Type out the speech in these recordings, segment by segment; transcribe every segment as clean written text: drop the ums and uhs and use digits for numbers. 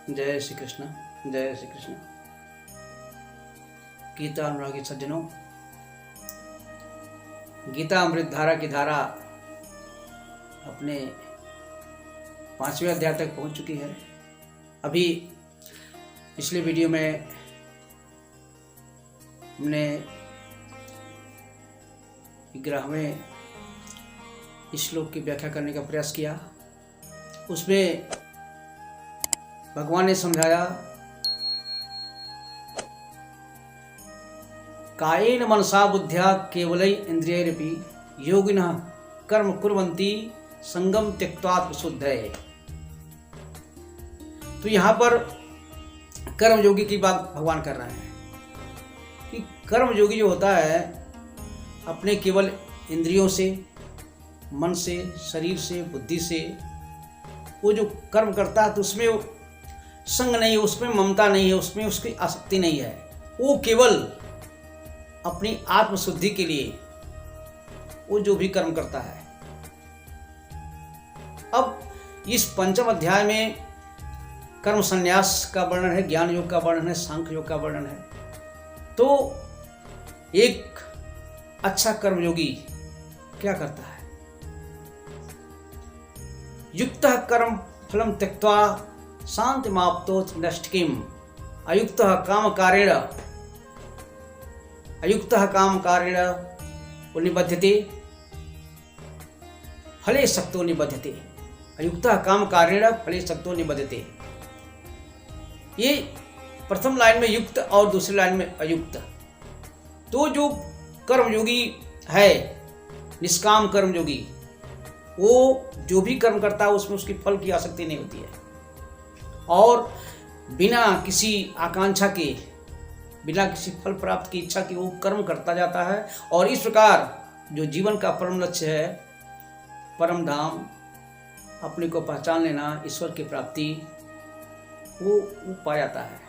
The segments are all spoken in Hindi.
जय श्री कृष्ण, जय श्री कृष्ण। गीता अनुरागी सज्जनों, गीता अमृत धारा की धारा अपने 5वें अध्याय तक पहुंच चुकी है। अभी पिछले वीडियो में हमने 11वें श्लोक की व्याख्या करने का प्रयास किया। उसमें भगवान ने समझाया, कायेन मनसा बुद्ध्या केवलै इंद्रियैरपि योगिनः कर्म कुर्वन्ति संगम त्यक्त्वा शुद्धये। तो यहाँ पर कर्मयोगी की बात भगवान कर रहे हैं कि कर्मयोगी जो होता है अपने केवल इंद्रियों से, मन से, शरीर से, बुद्धि से वो जो कर्म करता है तो उसमें संग नहीं है, उसमें ममता नहीं है, उसमें उसकी आसक्ति नहीं है। वो केवल अपनी आत्मशुद्धि के लिए वो जो भी कर्म करता है। अब इस 5वें अध्याय में कर्म संन्यास का वर्णन है, ज्ञान योग का वर्णन है, सांख्य योग का वर्णन है। तो एक अच्छा कर्मयोगी क्या करता है? युक्तः कर्म फलम त्यक्त्वा शान्तिमाप्नोति नैष्ठिकीम् अयुक्तः कामकारेण निबध्यते फले सक्तो निबध्यते। अयुक्तः कामकारेण फले सक्तो निबध्यते। ये प्रथम लाइन में युक्त और दूसरी लाइन में अयुक्त। तो जो कर्मयोगी है, निष्काम कर्मयोगी, वो जो भी कर्म करता है उसमें उसकी फल की आसक्ति नहीं होती है और बिना किसी आकांक्षा के, बिना किसी फल प्राप्त की इच्छा की वो कर्म करता जाता है। और इस प्रकार जो जीवन का परम लक्ष्य है, परम धाम, अपने को पहचान लेना, ईश्वर की प्राप्ति, वो पा जाता है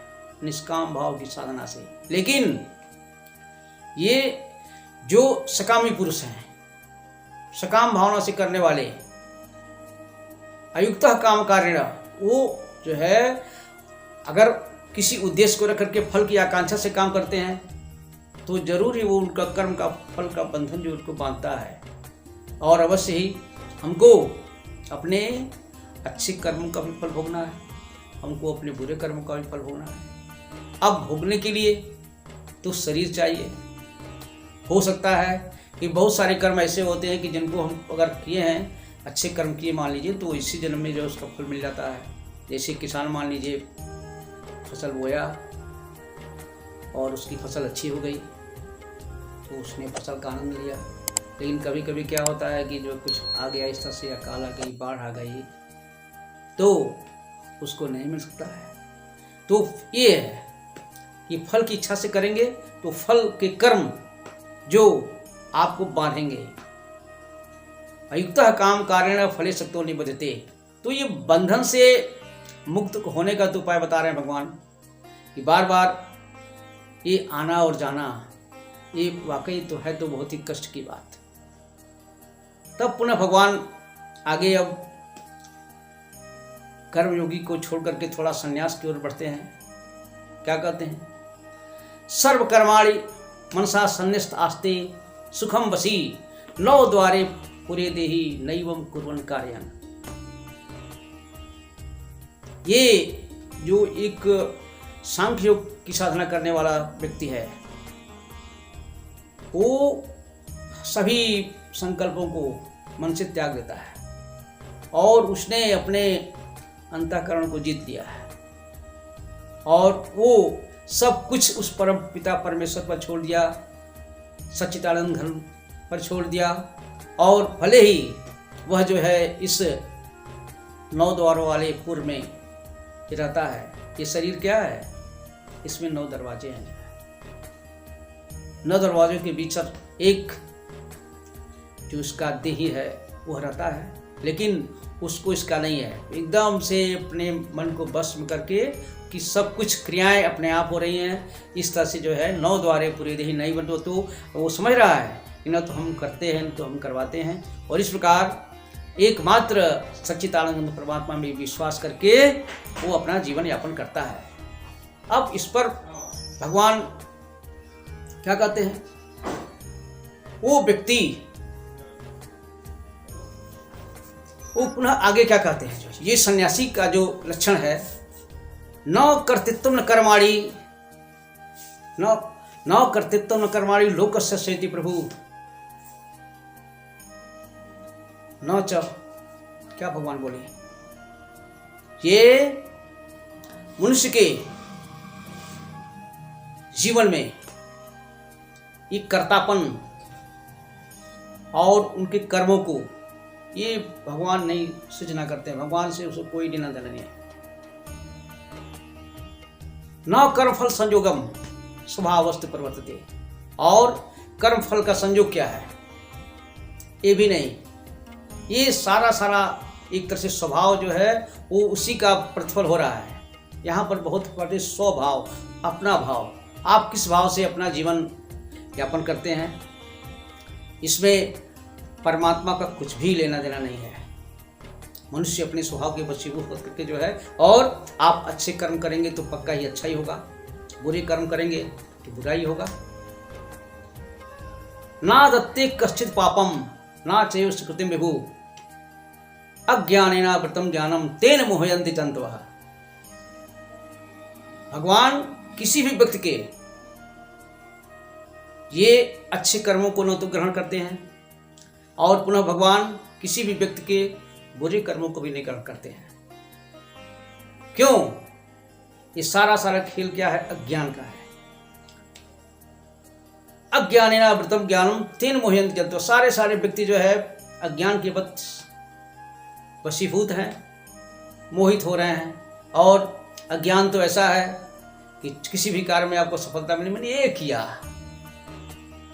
निष्काम भाव की साधना से। लेकिन ये जो सकामी पुरुष हैं, सकाम भावना से करने वाले, अयुक्तः कामकारेण, वो जो है अगर किसी उद्देश्य को रख करके फल की आकांक्षा से काम करते हैं तो जरूर ही वो उनका कर्म का फल का बंधन जो उनको बांधता है। और अवश्य ही हमको अपने अच्छे कर्मों का भी फल भोगना है, हमको अपने बुरे कर्मों का भी फल भोगना है। अब भोगने के लिए तो शरीर चाहिए। हो सकता है कि बहुत सारे कर्म ऐसे होते हैं कि जिनको हम अगर किए हैं, अच्छे कर्म किए मान लीजिए, तो इसी जन्म में जो उसका फल मिल जाता है। जैसे किसान मान लीजिए फसल बोया और उसकी फसल अच्छी हो गई तो उसने फसल का आनंद लिया। लेकिन कभी कभी क्या होता है कि जो कुछ आ गया इस तरह से, या काल आ गई, बाढ़ आ गई, तो उसको नहीं मिल सकता है। तो ये है कि फल की इच्छा से करेंगे तो फल के कर्म जो आपको बांधेंगे। अयुक्तः कामकारेण फले सक्तो निबध्यते। तो ये बंधन से मुक्त होने का तो उपाय बता रहे हैं भगवान कि बार बार ये आना और जाना, ये वाकई तो है तो बहुत ही कष्ट की बात। तब पुनः भगवान आगे अब कर्मयोगी को छोड़ करके थोड़ा संन्यास की ओर बढ़ते हैं। क्या कहते हैं? सर्व कर्माणि मनसा सन्निष्ठ आस्ते सुखम वसी नौ द्वारे पुरे देहि नैवम कुर्वन् कार्यं। ये जो एक सांख्य योग की साधना करने वाला व्यक्ति है, वो सभी संकल्पों को मन से त्याग देता है और उसने अपने अंतःकरण को जीत लिया है और वो सब कुछ उस परम पिता परमेश्वर पर छोड़ दिया, सच्चिदानंद घन पर छोड़ दिया। और भले ही वह जो है इस 9 द्वारों वाले पुर में रहता है। ये शरीर क्या है? इसमें 9 दरवाजे हैं। 9 दरवाजों के बीच एक जो उसका देही है वह रहता है, लेकिन उसको इसका नहीं है। एकदम से अपने मन को बस में करके कि सब कुछ क्रियाएं अपने आप हो रही हैं, इस तरह से जो है 9 द्वारे पूरे देही नहीं बनो। तो वो समझ रहा है कि न तो हम करते हैं न तो हम करवाते हैं। और इस प्रकार एकमात्र सच्चिदानंद परमात्मा में विश्वास करके वो अपना जीवन यापन करता है। अब इस पर भगवान क्या कहते हैं, वो व्यक्ति वो पुनः आगे क्या कहते हैं, जो ये सन्यासी का जो लक्षण है, न कर्तृत्व न कर्माणि, न कर्तृत्व न कर्माणि लोकस्य सेति प्रभु न च, क्या भगवान बोले, ये मनुष्य के जीवन में ये कर्तापन और उनके कर्मों को ये भगवान नहीं सृजना करते हैं। भगवान से उसको कोई लेना देना नहीं है। न कर्मफल संयोगम स्वभावस्तु प्रवर्तते, और कर्मफल का संयोग क्या है ये भी नहीं, ये सारा एक तरह से स्वभाव जो है वो उसी का प्रतिफल हो रहा है। यहाँ पर बहुत बड़े स्वभाव, अपना भाव, आप किस भाव से अपना जीवन यापन करते हैं, इसमें परमात्मा का कुछ भी लेना देना नहीं है। मनुष्य अपने स्वभाव के वशीभूत करके जो है, और आप अच्छे कर्म करेंगे तो पक्का ही अच्छा ही होगा, बुरे कर्म करेंगे तो बुरा ही होगा। ना दत्ते कश्चित पापम ना चैव सुकृतिम विभु अज्ञानेन वृतम ज्ञानम तेन मोहयन्ति जन्तवः। भगवान किसी भी व्यक्ति के ये अच्छे कर्मों को न तो ग्रहण करते हैं, और पुनः भगवान किसी भी व्यक्ति के बुरे कर्मों को भी नहीं ग्रहण करते हैं। क्यों? ये सारा खेल क्या है, अज्ञान का है। अज्ञानेन आवृतम ज्ञानम तेन मोहयन्ति जन्तवः। सारे व्यक्ति जो है अज्ञान के वशीभूत हैं, मोहित हो रहे हैं। और अज्ञान तो ऐसा है कि किसी भी कार्य में आपको सफलता मिली, मैंने ये किया,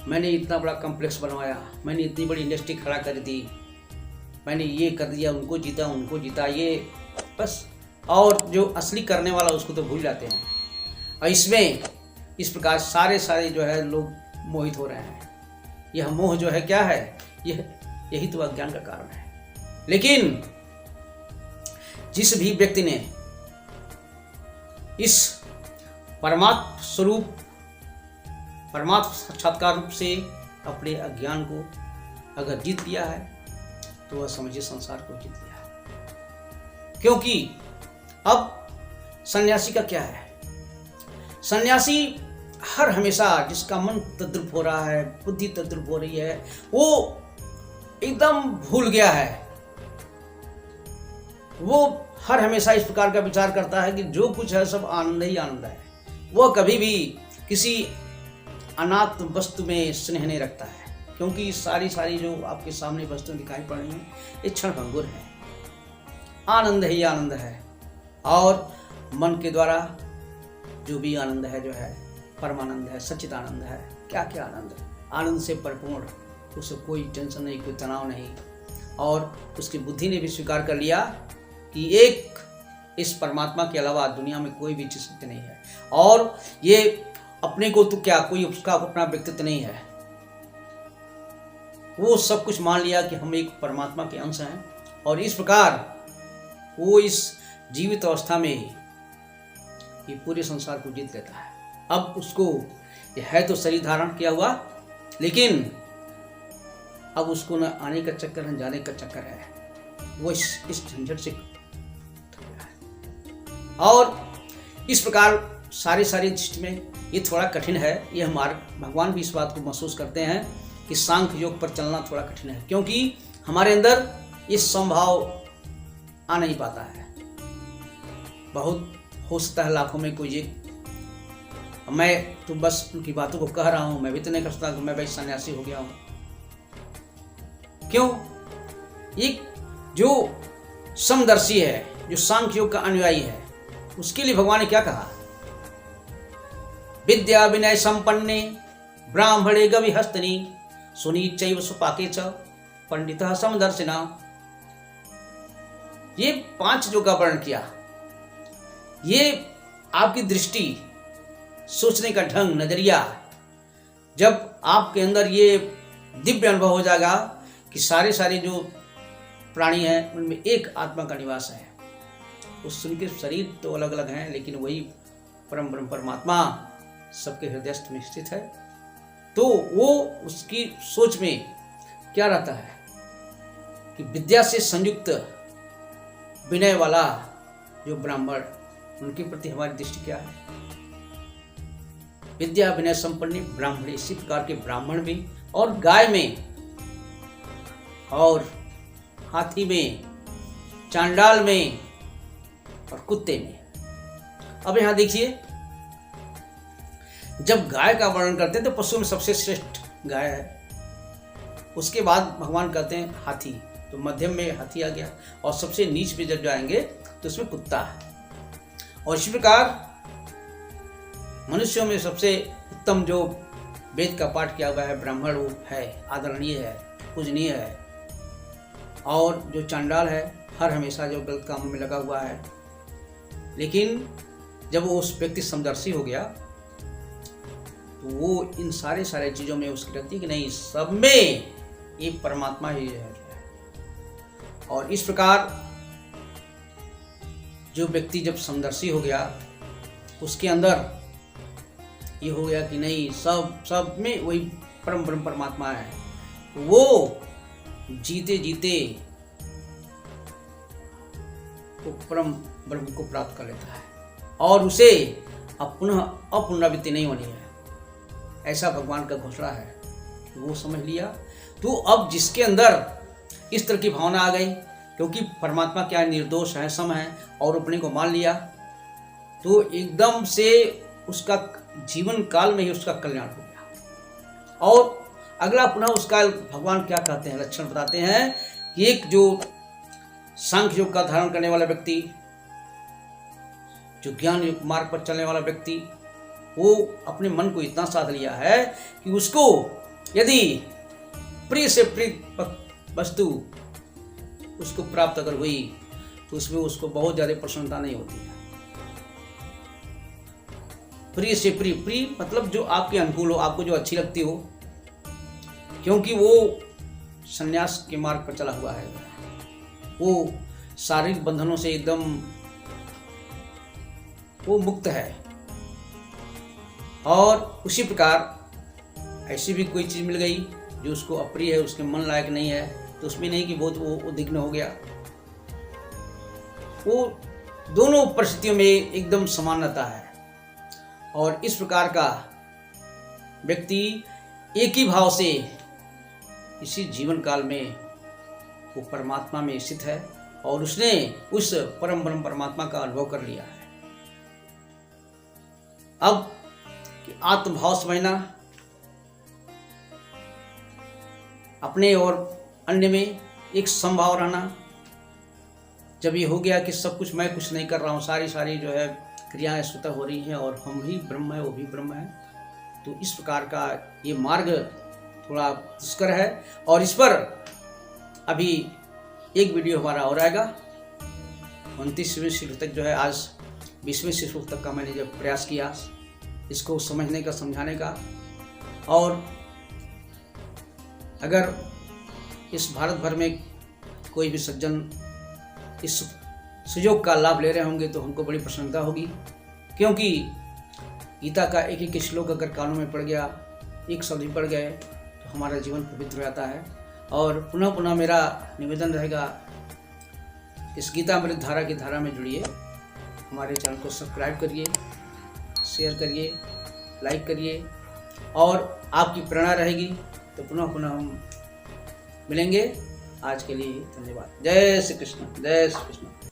मैंने इतना बड़ा कॉम्प्लेक्स बनवाया, मैंने इतनी बड़ी इंडस्ट्री खड़ा कर दी, मैंने ये कर दिया, उनको जीता ये बस। और जो असली करने वाला उसको तो भूल जाते हैं। और इसमें इस प्रकार सारे जो है लोग मोहित हो रहे हैं। यह मोह जो है क्या है, यही तो अज्ञान का कारण है। लेकिन जिस भी व्यक्ति ने इस परमात्म स्वरूप, परमात्म साक्षात्कार रूप से अपने अज्ञान को अगर जीत लिया है तो वह समझिए संसार को जीत लिया है। क्योंकि अब सन्यासी का क्या है, सन्यासी हर हमेशा जिसका मन तद्रुप हो रहा है, बुद्धि तद्रुप हो रही है, वो एकदम भूल गया है। वो हर हमेशा इस प्रकार का विचार करता है कि जो कुछ है सब आनंद ही आनंद है। वह कभी भी किसी अनात्म वस्तु में स्नेह नहीं रखता है, क्योंकि सारी जो आपके सामने वस्तुएं दिखाई पड़ रही हैं ये क्षण भंगुर है। आनंद ही आनंद है, और मन के द्वारा जो भी आनंद है जो है परमानंद है, सच्चिदानंद है। क्या क्या आनंद है, आनंद से परिपूर्ण, उसे कोई टेंशन नहीं, कोई तनाव नहीं। और उसकी बुद्धि ने भी स्वीकार कर लिया कि एक इस परमात्मा के अलावा दुनिया में कोई भी चीज सत्य नहीं है। और ये अपने को तो क्या, कोई उसका अपना व्यक्तित्व नहीं है। वो सब कुछ मान लिया कि हम एक परमात्मा के अंश हैं, और इस प्रकार वो इस जीवित अवस्था में ही ये पूरे संसार को जीत लेता है। अब उसको ये है तो शरीर धारण किया हुआ, लेकिन अब उसको न आने का चक्कर न जाने का चक्कर है। वो इस झंझट से और इस प्रकार सारी दृष्टि में ये थोड़ा कठिन है। ये हमारे भगवान भी इस बात को महसूस करते हैं कि सांख्य योग पर चलना थोड़ा कठिन है, क्योंकि हमारे अंदर ये संभाव आ नहीं पाता है। बहुत हो सकता है लाखों में कोई एक, मैं तो बस उनकी बातों को कह रहा हूं, मैं भी तो नहीं कर सकता कि मैं भाई सन्यासी हो गया हूं। क्यों? एक जो समदर्शी है, जो सांख्य योग का अनुयायी है, उसके लिए भगवान ने क्या कहा, विद्या विनय संपन्ने ब्राह्मणे गविहस्तनी सुनीचैव सुपाके च पंडितः समदर्शिना। ये 5 जो का वर्णन किया, ये आपकी दृष्टि, सोचने का ढंग, नजरिया, जब आपके अंदर ये दिव्य अनुभव हो जाएगा कि सारे जो प्राणी हैं उनमें एक आत्मा का निवास है। उस उनके शरीर तो अलग अलग हैं, लेकिन वही परम ब्रह्म परमात्मा सबके हृदयस्थ में स्थित है। तो वो उसकी सोच में क्या रहता है कि विद्या से संयुक्त विनय वाला जो ब्राह्मण, उनके प्रति हमारी दृष्टि क्या है? विद्या विनय संपन्न ब्राह्मण, इसी प्रकार के ब्राह्मण में और गाय में और हाथी में, चांडाल में और कुत्ते में। अब यहां देखिए, जब गाय का वर्णन करते हैं तो पशु में सबसे श्रेष्ठ गाय है, उसके बाद भगवान कहते हैं हाथी, तो मध्यम में हाथी आ गया, और सबसे नीच पे जब जाएंगे तो उसमें कुत्ता है। और इसी प्रकार मनुष्यों में सबसे उत्तम जो वेद का पाठ किया हुआ है ब्राह्मण, वो है आदरणीय है, पूजनीय है। और जो चांडाल है, हर हमेशा जो गलत कामों में लगा हुआ है। लेकिन जब वो उस व्यक्ति समदर्शी हो गया तो वो इन सारे चीज़ों में उसकी लगती है कि नहीं, सब में ये परमात्मा ही है। और इस प्रकार जो व्यक्ति जब समदर्शी हो गया, उसके अंदर ये हो गया कि नहीं, सब में वही परम ब्रह्म परमात्मा है। वो जीते जीते वो परम ब्रह्म को प्राप्त कर लेता है और उसे अब पुनः अपुनरावृत्ति नहीं होनी है, ऐसा भगवान का घोषणा है। वो समझ लिया तो अब जिसके अंदर इस तरह की भावना आ गई, क्योंकि परमात्मा क्या निर्दोष है, सम है, और अपने को मान लिया, तो एकदम से उसका जीवन काल में ही उसका कल्याण हो गया। और अगला पुनः उसका भगवान क्या कहते हैं, लक्षण बताते हैं कि एक जो सांख्य योग का धारण करने वाला व्यक्ति, जो ज्ञान युग मार्ग पर चलने वाला व्यक्ति, वो अपने मन को इतना साध लिया है कि उसको यदि प्रिय से प्रिय वस्तु उसको प्राप्त अगर हुई तो उसमें उसको बहुत ज्यादा प्रसन्नता नहीं होती है। प्रिय से प्रिय, प्रिय मतलब जो आपके अनुकूल हो, आपको जो अच्छी लगती हो, क्योंकि वो संन्यास के मार्ग पर चला हुआ है, वो शारीरिक बंधनों से एकदम वो मुक्त है। और उसी प्रकार ऐसी भी कोई चीज मिल गई जो उसको अप्रिय है, उसके मन लायक नहीं है, तो उसमें नहीं कि बहुत वो उद्विग्न हो गया। वो दोनों परिस्थितियों में एकदम समानता है। और इस प्रकार का व्यक्ति एक ही भाव से इसी जीवन काल में वो परमात्मा में स्थित है और उसने उस परम ब्रह्म परमात्मा का अनुभव कर लिया है। अब आत्मभाव समझना, अपने और अन्य में एक समभाव रहना। जब ये हो गया कि सब कुछ मैं कुछ नहीं कर रहा हूँ, सारी जो है क्रियाएं स्वतः हो रही हैं और हम ही ब्रह्म है, वो भी ब्रह्म है, तो इस प्रकार का ये मार्ग थोड़ा दुष्कर है। और इस पर अभी एक वीडियो हमारा और आएगा 29वें श्लोक तक, जो है आज 20वें श्लोक तक का मैंने जब प्रयास किया इसको समझने का, समझाने का। और अगर इस भारत भर में कोई भी सज्जन इस सुयोग का लाभ ले रहे होंगे तो हमको बड़ी प्रसन्नता होगी, क्योंकि गीता का एक एक श्लोक अगर कानों में पड़ गया, एक शब्द भी पड़ गए, तो हमारा जीवन पवित्र हो जाता है। और पुनः पुनः मेरा निवेदन रहेगा, इस गीतामृत धारा की धारा में जुड़िए, हमारे चैनल को सब्सक्राइब करिए, शेयर करिए, लाइक करिए, और आपकी प्रेरणा रहेगी तो पुनः पुनः हम मिलेंगे। आज के लिए धन्यवाद। जय श्री कृष्ण, जय श्री कृष्ण।